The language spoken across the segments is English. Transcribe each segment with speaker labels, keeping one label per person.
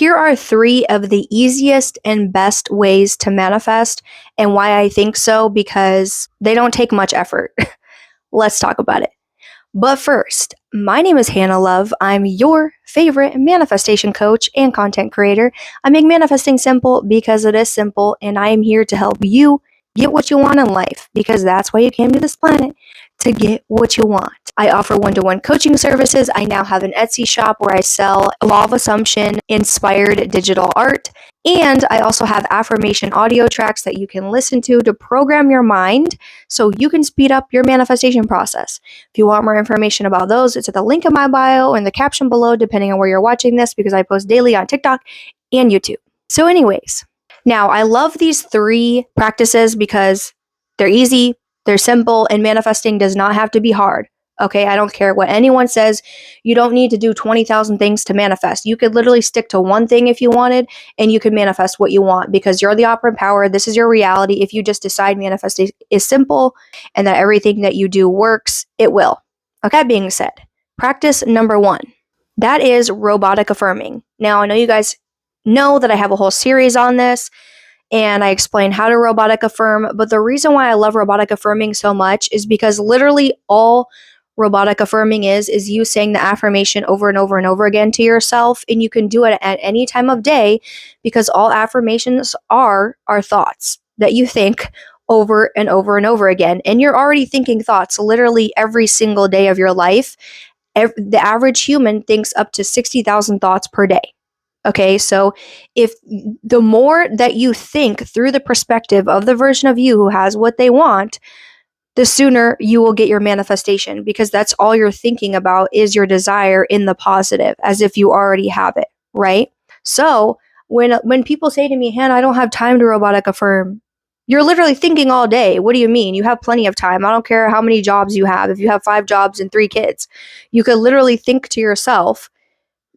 Speaker 1: Here are 3 of the easiest and best ways to manifest, and why I think so, because they don't take much effort. Let's talk about it. But first, my name is Hannah Love. I'm your favorite manifestation coach and content creator. I make manifesting simple because it is simple, and I am here to help you get what you want in life, because that's why you came to this planet, to get what you want. I offer one-to-one coaching services. I now have an Etsy shop where I sell law of assumption inspired digital art. And I also have affirmation audio tracks that you can listen to program your mind so you can speed up your manifestation process. If you want more information about those, it's at the link in my bio or in the caption below, depending on where you're watching this, because I post daily on TikTok and YouTube. So anyways, now I love these 3 practices because they're easy, they're simple, and manifesting does not have to be hard. Okay, I don't care what anyone says. You don't need to do 20,000 things to manifest. You could literally stick to one thing if you wanted, and you could manifest what you want, because you're the operant power. This is your reality. If you just decide manifesting is simple and that everything that you do works, it will. Okay, that being said, practice number 1. That is robotic affirming. Now, I know you guys know that I have a whole series on this, and I explain how to robotic affirm, but the reason why I love robotic affirming so much is because literally all robotic affirming is you saying the affirmation over and over and over again to yourself, and you can do it at any time of day, because all affirmations are thoughts that you think over and over and over again, and you're already thinking thoughts literally every single day of your life. The average human thinks up to 60,000 thoughts per day. Okay, so if the more that you think through the perspective of the version of you who has what they want, the sooner you will get your manifestation, because that's all you're thinking about is your desire in the positive, as if you already have it, right? So when people say to me, Hannah, I don't have time to robotic affirm, you're literally thinking all day. What do you mean? You have plenty of time. I don't care how many jobs you have. If you have 5 jobs and 3 kids, you could literally think to yourself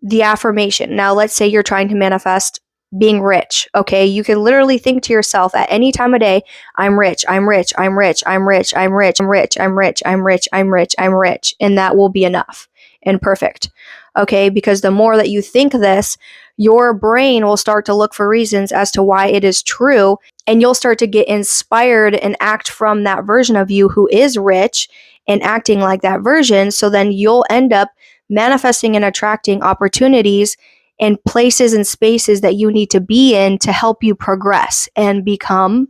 Speaker 1: the affirmation. Now, let's say you're trying to manifest being rich. Okay, you can literally think to yourself at any time of day, I'm rich, I'm rich, I'm rich, I'm rich, I'm rich, I'm rich, I'm rich, I'm rich, I'm rich, I'm rich, and that will be enough and perfect. Okay, because the more that you think this, your brain will start to look for reasons as to why it is true, and you'll start to get inspired and act from that version of you who is rich and acting like that version. So then you'll end up manifesting and attracting opportunities and places and spaces that you need to be in to help you progress and become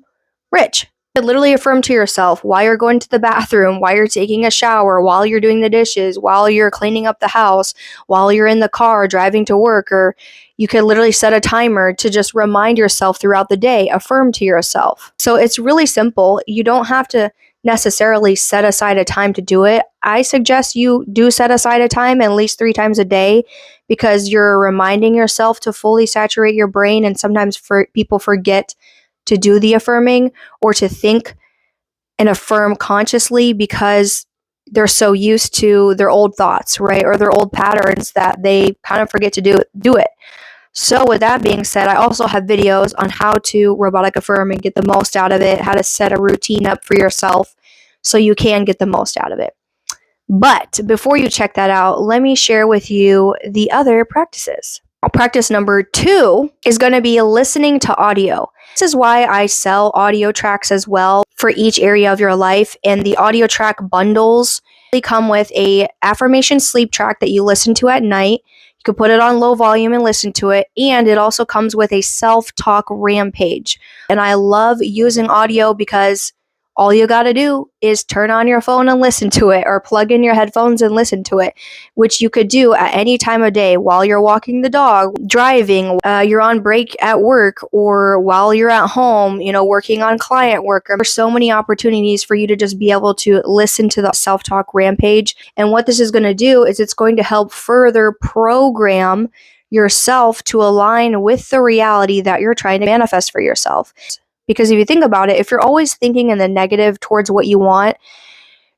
Speaker 1: rich. You literally affirm to yourself while you're going to the bathroom, while you're taking a shower, while you're doing the dishes, while you're cleaning up the house, while you're in the car driving to work, or you could literally set a timer to just remind yourself throughout the day, affirm to yourself. So it's really simple. You don't have to necessarily set aside a time to do it. I suggest you do set aside a time at least 3 times a day, because you're reminding yourself to fully saturate your brain, and sometimes people forget to do the affirming or to think and affirm consciously because they're so used to their old thoughts, right? Or their old patterns that they kind of forget to do it. So with that being said, I also have videos on how to robotic affirm and get the most out of it, how to set a routine up for yourself so you can get the most out of it. But before you check that out, let me share with you the other practices. Practice number 2 is going to be listening to audio. This is why I sell audio tracks as well for each area of your life. And the audio track bundles come with a affirmation sleep track that you listen to at night. You can put it on low volume and listen to it. And it also comes with a self-talk Rampage. And I love using audio because all you got to do is turn on your phone and listen to it, or plug in your headphones and listen to it, which you could do at any time of day while you're walking the dog, driving, you're on break at work, or while you're at home, working on client work. There's so many opportunities for you to just be able to listen to the self-talk Rampage. And what this is going to do is it's going to help further program yourself to align with the reality that you're trying to manifest for yourself. Because if you think about it, if you're always thinking in the negative towards what you want,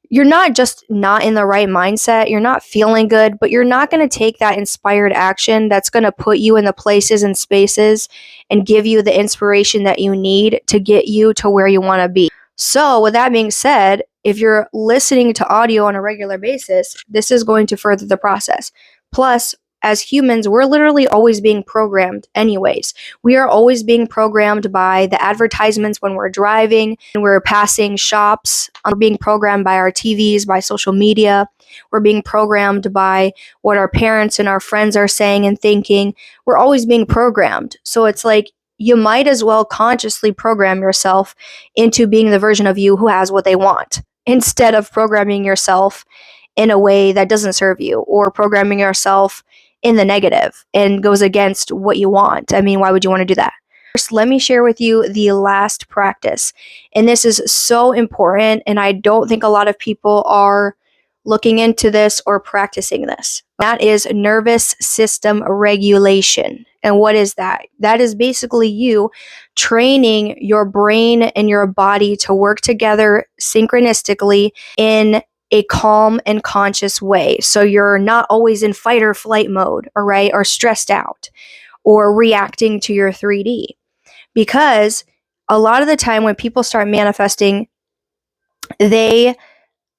Speaker 1: you're not just not in the right mindset, you're not feeling good, but you're not going to take that inspired action that's going to put you in the places and spaces and give you the inspiration that you need to get you to where you want to be. So with that being said, if you're listening to audio on a regular basis, this is going to further the process. Plus, as humans, we're literally always being programmed anyways. We are always being programmed by the advertisements when we're driving, and we're passing shops. We're being programmed by our TVs, by social media. We're being programmed by what our parents and our friends are saying and thinking. We're always being programmed. So it's like you might as well consciously program yourself into being the version of you who has what they want, instead of programming yourself in a way that doesn't serve you, or programming yourself in the negative and goes against what you want. I mean, why would you want to do that? First, let me share with you the last practice. And this is so important, and I don't think a lot of people are looking into this or practicing this. That is nervous system regulation. And what is that? That is basically you training your brain and your body to work together synchronistically in a calm and conscious way. So you're not always in fight or flight mode, all right, or stressed out or reacting to your 3D. Because a lot of the time when people start manifesting, they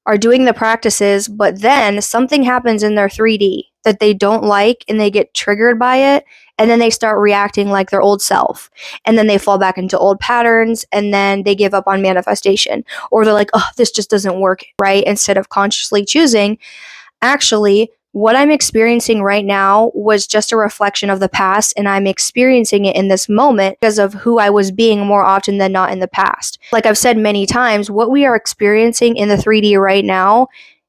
Speaker 1: are doing the practices, but then something happens in their 3D that they don't like and they get triggered by it. And then they start reacting like their old self. And then they fall back into old patterns, and then they give up on manifestation. Or they're like, oh, this just doesn't work, right? Instead of consciously choosing, actually, what I'm experiencing right now was just a reflection of the past, and I'm experiencing it in this moment because of who I was being more often than not in the past. Like I've said many times, what we are experiencing in the 3D right now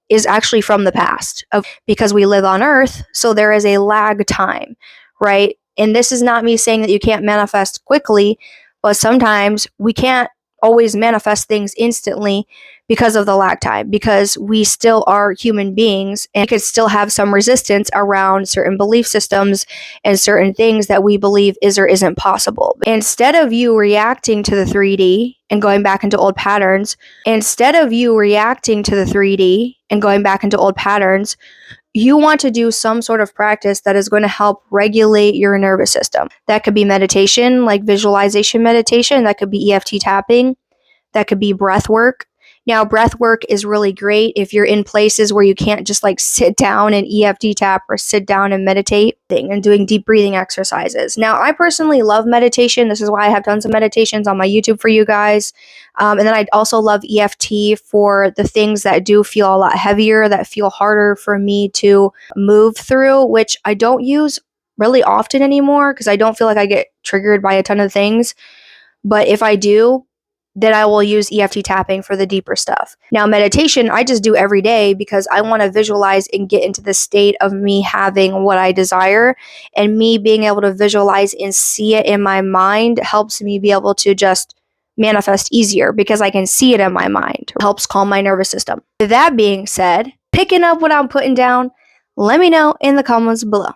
Speaker 1: is actually from the past, because we live on Earth, so there is a lag time, right? And this is not me saying that you can't manifest quickly, but sometimes we can't always manifest things instantly because of the lag time, because we still are human beings and could still have some resistance around certain belief systems and certain things that we believe is or isn't possible. Instead of you reacting to the 3D and going back into old patterns, you want to do some sort of practice that is going to help regulate your nervous system. That could be meditation, like visualization meditation. That could be EFT tapping. That could be breath work. Now, breath work is really great if you're in places where you can't just like sit down and EFT tap or sit down and meditate and doing deep breathing exercises. Now, I personally love meditation. This is why I have tons of meditations on my YouTube for you guys. And then I also love EFT for the things that do feel a lot heavier, that feel harder for me to move through, which I don't use really often anymore because I don't feel like I get triggered by a ton of things. But if I do, then I will use EFT tapping for the deeper stuff. Now, meditation, I just do every day because I want to visualize and get into the state of me having what I desire, and me being able to visualize and see it in my mind helps me be able to just manifest easier because I can see it in my mind. It helps calm my nervous system. That being said, picking up what I'm putting down, let me know in the comments below.